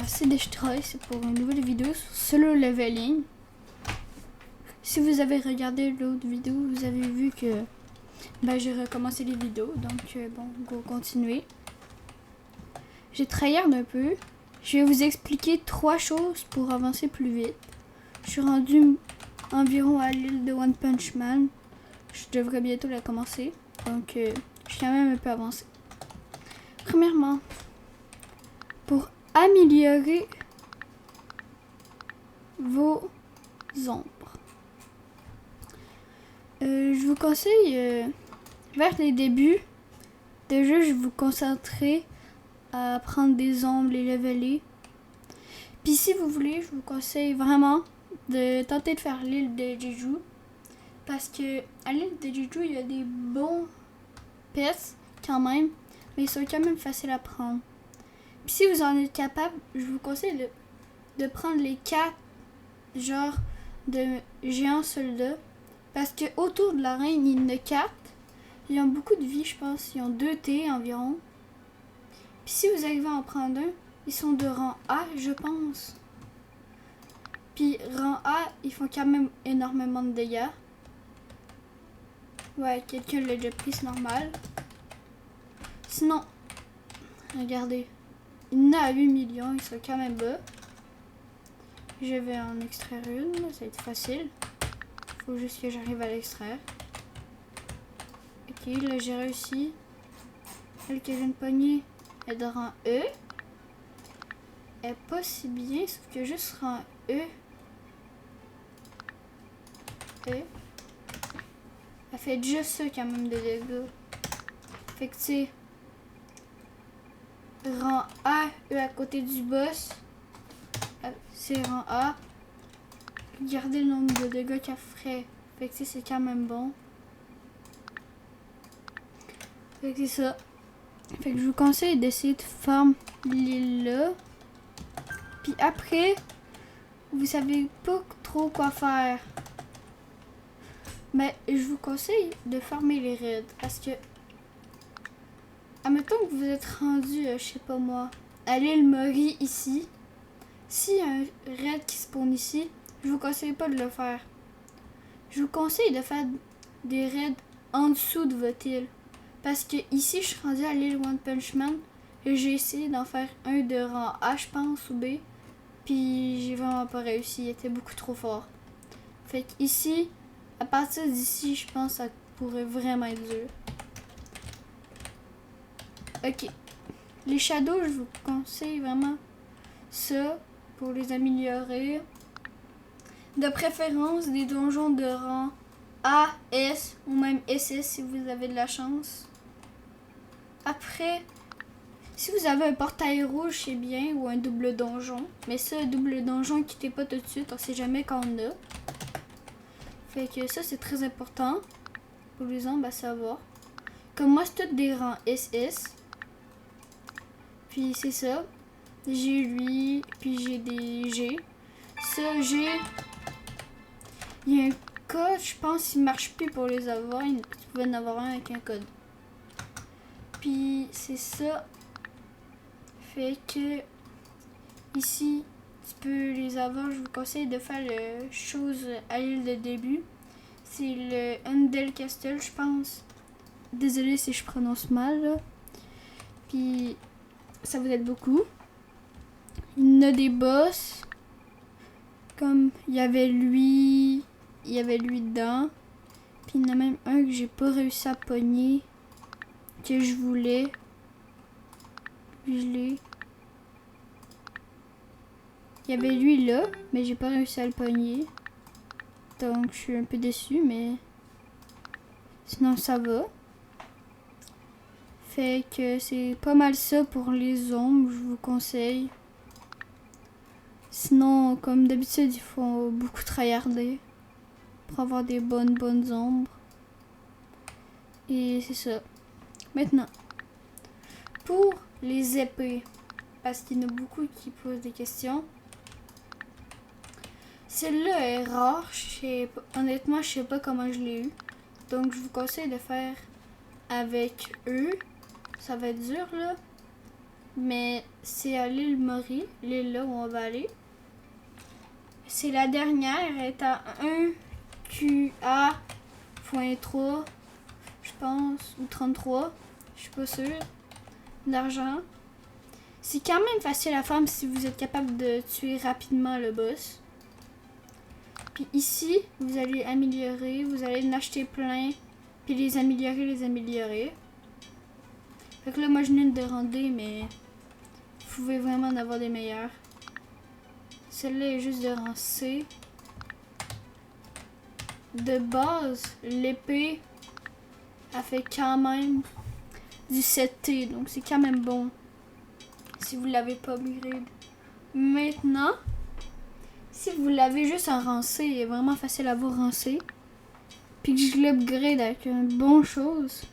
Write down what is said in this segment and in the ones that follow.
C'est Destroy, c'est pour une nouvelle vidéo sur solo leveling. Si vous avez regardé l'autre vidéo, vous avez vu que j'ai recommencé les vidéos, donc bon, go continuer. J'ai tryhard un peu. Je vais vous expliquer 3 choses pour avancer plus vite. Je suis rendu environ à l'île de One Punch Man. Je devrais bientôt la commencer, donc je suis quand même un peu avancé. Premièrement, pour améliorer vos ombres. Je vous conseille, vers les débuts de jeu, je vous concentrer à prendre des ombres, les leveler. Puis si vous voulez, je vous conseille vraiment de tenter de faire l'île de Jeju. Parce que à l'île de Jeju, il y a des bons pets quand même, mais ils sont quand même faciles à prendre. Puis si vous en êtes capable, je vous conseille de prendre les 4 genres de géants soldats. Parce que autour de la reine, il y en a 4. Ils ont beaucoup de vie, je pense. Ils ont 2 T environ. Puis si vous arrivez à en prendre un, ils sont de rang A, je pense. Puis rang A, ils font quand même énormément de dégâts. Ouais, quelqu'un l'a déjà pris, c'est normal. Sinon, regardez. Il y en a à 8 millions, ils sont quand même bas. Je vais en extraire une, ça va être facile. Faut juste que j'arrive à l'extraire. Ok, là j'ai réussi. Celle que je viens de pogner est de rang E. Elle est pas si bien, sauf que juste rang E. Elle fait déjà ça quand même de dégâts. Fait que tu sais, rang A, E à côté du boss. C'est rang A. Regardez le nombre de dégâts qu'elle ferait. Fait que c'est quand même bon. Fait que c'est ça. Fait que je vous conseille d'essayer de farm l'île là. Puis après, vous savez pas trop quoi faire. Mais je vous conseille de farmer les raids. Parce que, admettons que vous êtes rendu, je sais pas moi, à l'île Mori ici. S'il y a un raid qui spawn ici, je vous conseille pas de le faire. Je vous conseille de faire des raids en dessous de votre île. Parce que ici, je suis rendue à l'île One Punch Man. Et j'ai essayé d'en faire un de rang A, je pense, ou B. Puis j'ai vraiment pas réussi. Il était beaucoup trop fort. Fait que ici, à partir d'ici, je pense que ça pourrait vraiment être dur. Ok. Les shadows, je vous conseille vraiment ça pour les améliorer. De préférence, des donjons de rang A, S ou même SS si vous avez de la chance. Après, si vous avez un portail rouge, c'est bien, ou un double donjon. Mais ça, double donjon, quittez pas tout de suite, on sait jamais quand on a. Fait que ça, c'est très important. Pour les ombres, à savoir. Comme moi, c'est tout des rangs SS. Puis c'est ça. J'ai lui, puis j'ai des G. Ça, G. Il y a un code, je pense, il marche plus pour les avoir. Tu pouvais en avoir un avec un code. Puis c'est ça. Fait que ici, tu peux les avoir. Je vous conseille de faire la chose à l'île de début. C'est le Undel Castle, je pense. Désolée si je prononce mal. Là. Puis ça vous aide beaucoup. Il y en a des boss. Comme il y avait lui dedans. Puis il y en a même un que j'ai pas réussi à pogner. Que je voulais. Puis je l'ai. Il y avait lui là, mais j'ai pas réussi à le pogner. Donc je suis un peu déçue, mais sinon ça va. Fait que c'est pas mal ça pour les ombres, je vous conseille. Sinon, comme d'habitude, il faut beaucoup tryharder pour avoir des bonnes ombres. Et c'est ça. Maintenant, pour les épées, parce qu'il y en a beaucoup qui posent des questions. Celle-là est rare, honnêtement, je sais pas comment je l'ai eu. Donc, je vous conseille de faire avec eux. Ça va être dur, là. Mais c'est à l'île Maury, l'île là où on va aller. C'est la dernière, elle est à 1QA.3, je pense, ou 33, je suis pas sûre, d'argent. C'est quand même facile à faire si vous êtes capable de tuer rapidement le boss. Puis ici, vous allez améliorer, vous allez en acheter plein, puis les améliorer. Fait que là, moi, je viens de rendre, mais vous pouvez vraiment en avoir des meilleurs. Celle-là est juste de rang C. De base, l'épée a fait quand même du 7T, donc c'est quand même bon. Si vous l'avez pas upgrade. Maintenant, si vous l'avez juste en rang C, il est vraiment facile à vous rancer. Puis que je l'upgrade avec une bonne chose.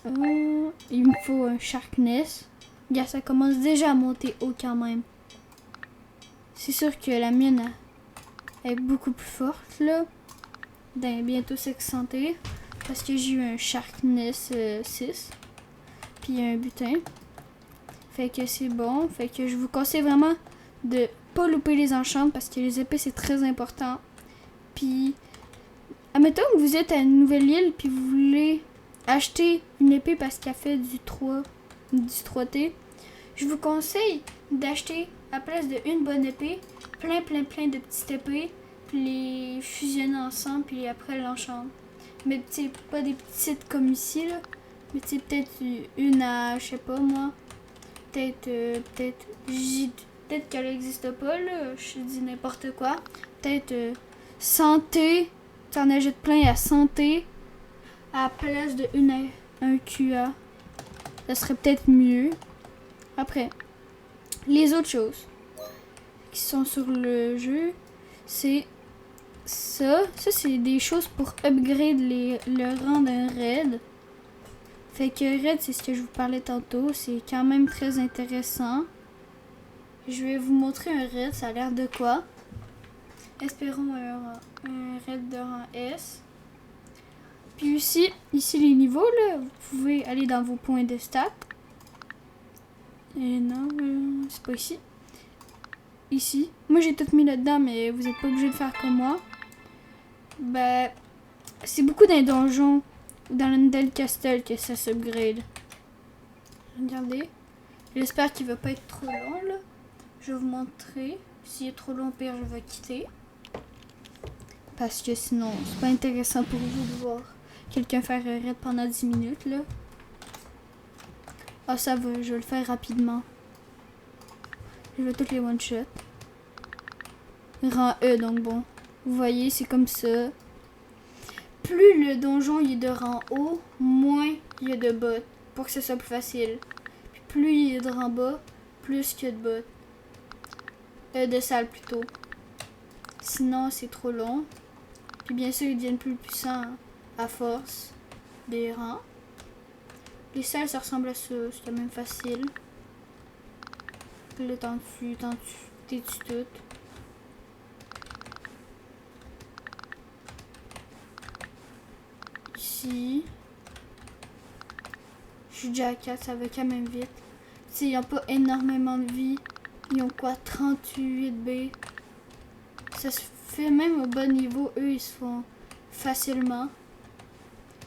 Il me faut un Sharkness. Regarde, ça commence déjà à monter haut quand même. C'est sûr que la mienne est beaucoup plus forte là. Bientôt 600T. Parce que j'ai eu un Sharkness 6. Puis un butin. Fait que c'est bon. Fait que je vous conseille vraiment de pas louper les enchantes parce que les épées c'est très important. Puis, admettons que vous êtes à une nouvelle île puis vous voulez acheter une épée parce qu'elle fait du 3T. Je vous conseille d'acheter à place de une bonne épée, plein de petites épées, puis les fusionner ensemble puis après l'enchanter. Mais tu sais, pas des petites comme ici là. Mais tu sais, peut-être une à, je sais pas moi. Peut-être qu'elle n'existe pas là. Je dis n'importe quoi. Peut-être 100T. Tu en achètes plein à 100T. À la place de 1 QA. Ça serait peut-être mieux. Après, les autres choses qui sont sur le jeu, c'est ça. Ça, c'est des choses pour upgrade le rang d'un raid. Fait que raid, c'est ce que je vous parlais tantôt. C'est quand même très intéressant. Je vais vous montrer un raid. Ça a l'air de quoi? Espérons un raid de rang S. Puis ici les niveaux, là, vous pouvez aller dans vos points de stats. Et non, c'est pas ici. Ici. Moi, j'ai tout mis là-dedans, mais vous n'êtes pas obligé de faire comme moi. Ben, c'est beaucoup dans les donjons, dans l'Undel Castle que ça s'upgrade. Regardez. J'espère qu'il va pas être trop long, là. Je vais vous montrer. S'il est trop long, pire, je vais quitter. Parce que sinon, c'est pas intéressant pour vous de voir quelqu'un faire un raid pendant 10 minutes, là. Ah, ça va, je vais le faire rapidement. Je vais toutes les one-shot. Rang E, donc bon. Vous voyez, c'est comme ça. Plus le donjon il est de rang haut, moins il y a de bots. Pour que ce soit plus facile. Puis plus il est de rang bas, plus il y a de bots. De salles plutôt. Sinon, c'est trop long. Puis bien sûr, ils deviennent plus puissants à force des rangs. Les salles, ça ressemble à ça. C'est quand même facile. Puis là, t'es tu tout. Ici. Je suis déjà à 4, ça va quand même vite. Tu sais, ils n'ont pas énormément de vie. Ils ont quoi? 38B. Ça se fait même au bon niveau. Eux, ils se font facilement.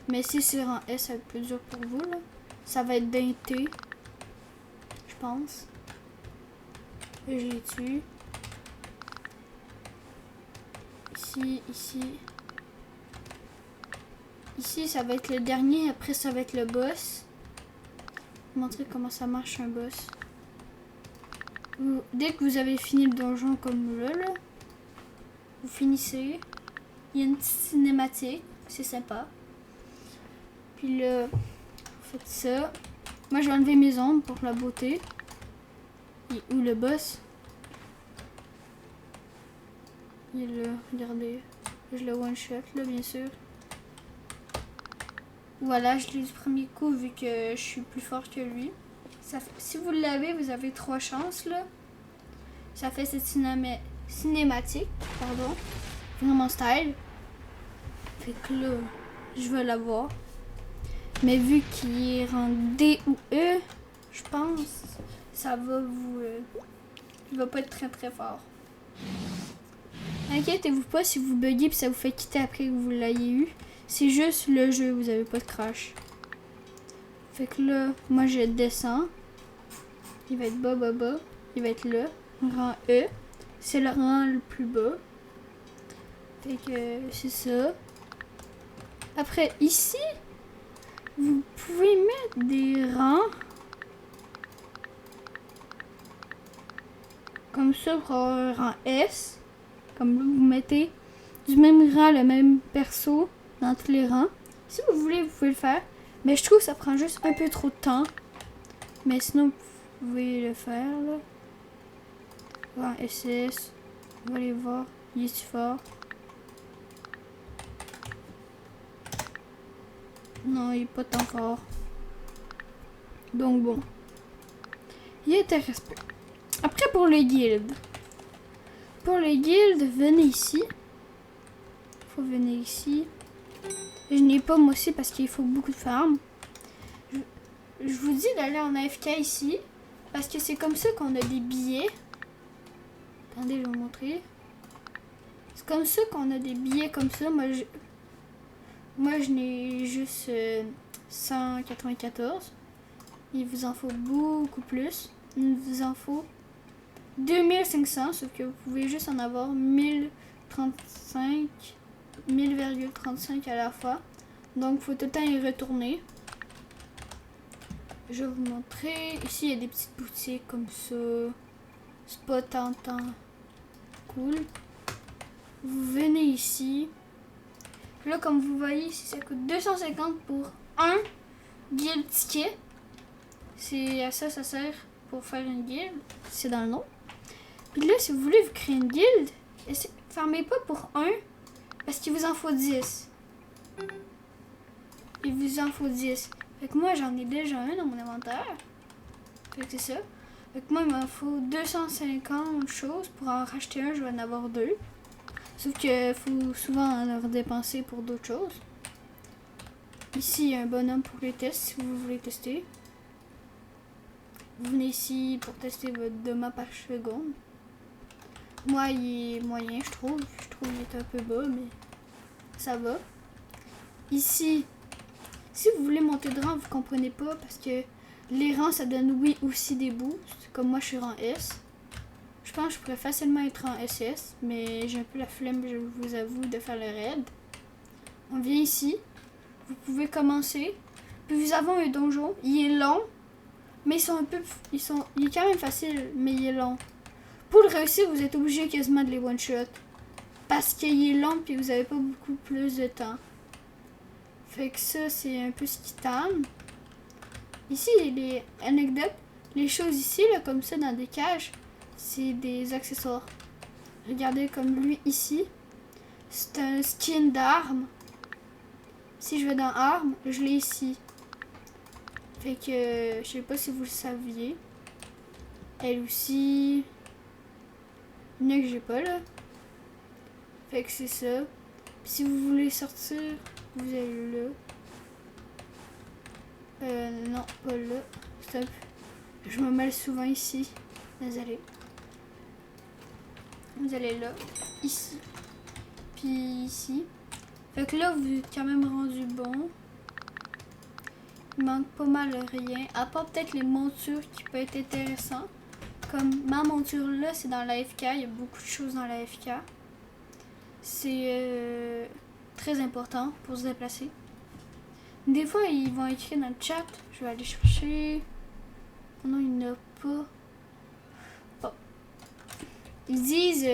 Mais si c'est en S, ça va être plus dur pour vous, là. Ça va être d'un T. Je pense. Et je les tue. Ici. Ici, ça va être le dernier. Après, ça va être le boss. Je vais vous montrer comment ça marche un boss. Dès que vous avez fini le donjon comme là, vous finissez. Il y a une petite cinématique. C'est sympa. Puis là, vous faites ça. Moi, je vais enlever mes ombres pour la beauté. Et où le boss? Il est là, regardez. Je le one-shot, là, bien sûr. Voilà, je l'ai du premier coup vu que je suis plus fort que lui. Si vous l'avez, vous avez 3 chances, là. Ça fait cette cinématique, pardon. Vraiment style. Fait que là, je vais l'avoir. Mais vu qu'il est rang D ou E, je pense ça va vous... il va pas être très très fort. Inquiétez-vous pas si vous buguez puis ça vous fait quitter après que vous l'ayez eu. C'est juste le jeu, vous avez pas de crash. Fait que là, moi je descends. Il va être bas, bas, bas. Il va être là. Rang E. C'est le rang le plus bas. Fait que c'est ça. Après, ici, vous pouvez mettre des rangs. Comme ça pour avoir un rang S. Comme là, vous mettez du même rang, le même perso dans tous les rangs. Si vous voulez, vous pouvez le faire. Mais je trouve que ça prend juste un peu trop de temps. Mais sinon, vous pouvez le faire, là. Rang SS. On va aller voir. Il est si fort. Non, il est pas tant fort. Donc bon. Il est intéressant. Après, pour les guildes. Pour les guildes, venez ici. Faut venir ici. Je n'ai pas moi aussi parce qu'il faut beaucoup de farm. Je vous dis d'aller en AFK ici. Parce que c'est comme ça qu'on a des billets. Attendez, je vais vous montrer. C'est comme ça qu'on a des billets comme ça. Moi, je n'ai juste 194. Il vous en faut beaucoup plus. Il vous en faut 2500. Sauf que vous pouvez juste en avoir 1035. 1000,35 à la fois. Donc, il faut tout le temps y retourner. Je vais vous montrer. Ici, il y a des petites boutiques comme ça. C'est pas tant cool. Vous venez ici. Là, comme vous voyez, ici, ça coûte 250 pour un guild ticket. C'est à ça, ça sert pour faire une guild. C'est dans le nom. Puis là, si vous voulez vous créer une guild, fermez pas pour un. Parce qu'il vous en faut 10. Il vous en faut 10. Fait que moi, j'en ai déjà un dans mon inventaire. Fait que c'est ça. Fait que moi, il m'en faut 250 choses. Pour en racheter un, je vais en avoir 2. Sauf qu'il faut souvent en redépenser pour d'autres choses. Ici, il y a un bonhomme pour les tests, si vous voulez tester. Vous venez ici pour tester votre dema par seconde. Moi, il est moyen, je trouve. Je trouve qu'il est un peu bas, mais ça va. Ici, si vous voulez monter de rang, vous comprenez pas parce que les rangs, ça donne oui aussi des boosts. Comme moi, je suis rang S. Je pense que je pourrais facilement être en SS, mais j'ai un peu la flemme, je vous avoue, de faire le raid. On vient ici. Vous pouvez commencer. Puis vous avez un donjon. Il est long, mais il est quand même facile, mais il est long. Pour le réussir, vous êtes obligé quasiment de les one-shot. Parce qu'il est long, puis vous avez pas beaucoup plus de temps. Fait que ça, c'est un peu ce qui tâme. Ici, les anecdotes. Les choses ici, là, comme ça, dans des cages, c'est des accessoires. Regardez comme lui ici. C'est un skin d'arme. Si je vais dans arme, je l'ai ici. Fait que je sais pas si vous le saviez. Elle aussi. Il y en a que j'ai pas là. Fait que c'est ça. Puis si vous voulez sortir, vous allez là. Non, pas là. Stop. Je me mêle souvent ici. Désolé. Vous allez là, ici, puis ici. Fait que là, vous êtes quand même rendu bon. Il manque pas mal rien, à part peut-être les montures qui peuvent être intéressantes. Comme ma monture là, c'est dans l'AFK, il y a beaucoup de choses dans l'AFK. C'est très important pour se déplacer. Des fois, ils vont écrire dans le chat, je vais aller chercher. Non, il n'y en a pas. Ils disent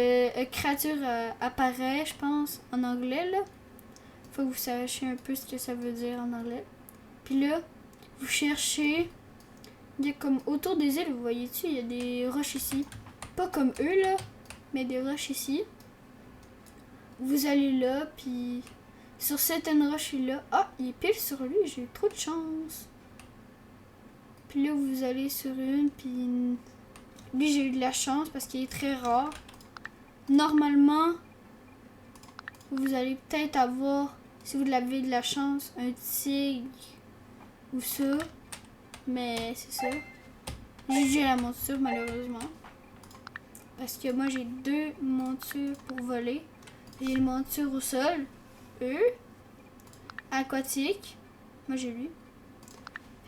créature apparaît, je pense, en anglais, là. Faut que vous sachiez un peu ce que ça veut dire en anglais. Puis là, vous cherchez. Il y a comme autour des îles, vous voyez-tu, il y a des roches ici. Pas comme eux, là, mais des roches ici. Vous allez là, puis sur certaines roches, là. Ah, il est pile sur lui, j'ai eu trop de chance. Puis là, vous allez sur une, puis lui, j'ai eu de la chance parce qu'il est très rare. Normalement, vous allez peut-être avoir, si vous avez de la chance, un tigre ou ça. Mais c'est ça. J'ai la monture malheureusement. Parce que moi j'ai 2 montures pour voler. J'ai une monture au sol. Aquatique. Moi j'ai lui.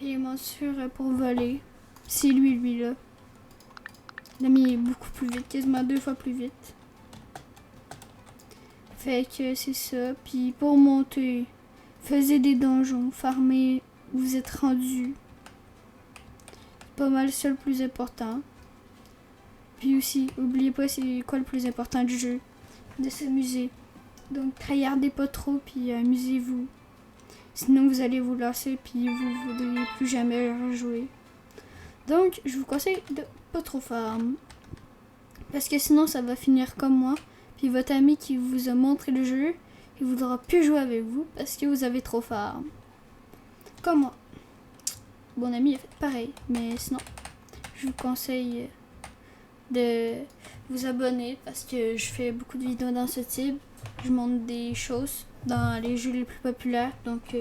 Et une monture pour voler. C'est lui là. L'ami est beaucoup plus vite, quasiment 2 fois plus vite. Fait que c'est ça. Puis pour monter, faisez des donjons, farmer, vous êtes rendu. C'est pas mal ça le plus important. Puis aussi, oubliez pas c'est quoi le plus important du jeu. De s'amuser. Donc tryhardez pas trop, puis amusez-vous. Sinon vous allez vous lasser, puis vous ne voudrez plus jamais rejouer. Donc je vous conseille de pas trop farm. Parce que sinon ça va finir comme moi. Puis votre ami qui vous a montré le jeu, il voudra plus jouer avec vous parce que vous avez trop farm. Comme moi. Mon ami a fait pareil. Mais sinon, je vous conseille de vous abonner parce que je fais beaucoup de vidéos dans ce type. Je montre des choses dans les jeux les plus populaires. Donc,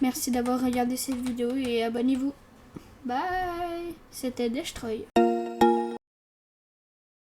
merci d'avoir regardé cette vidéo et abonnez-vous. Bye! C'était Destroy.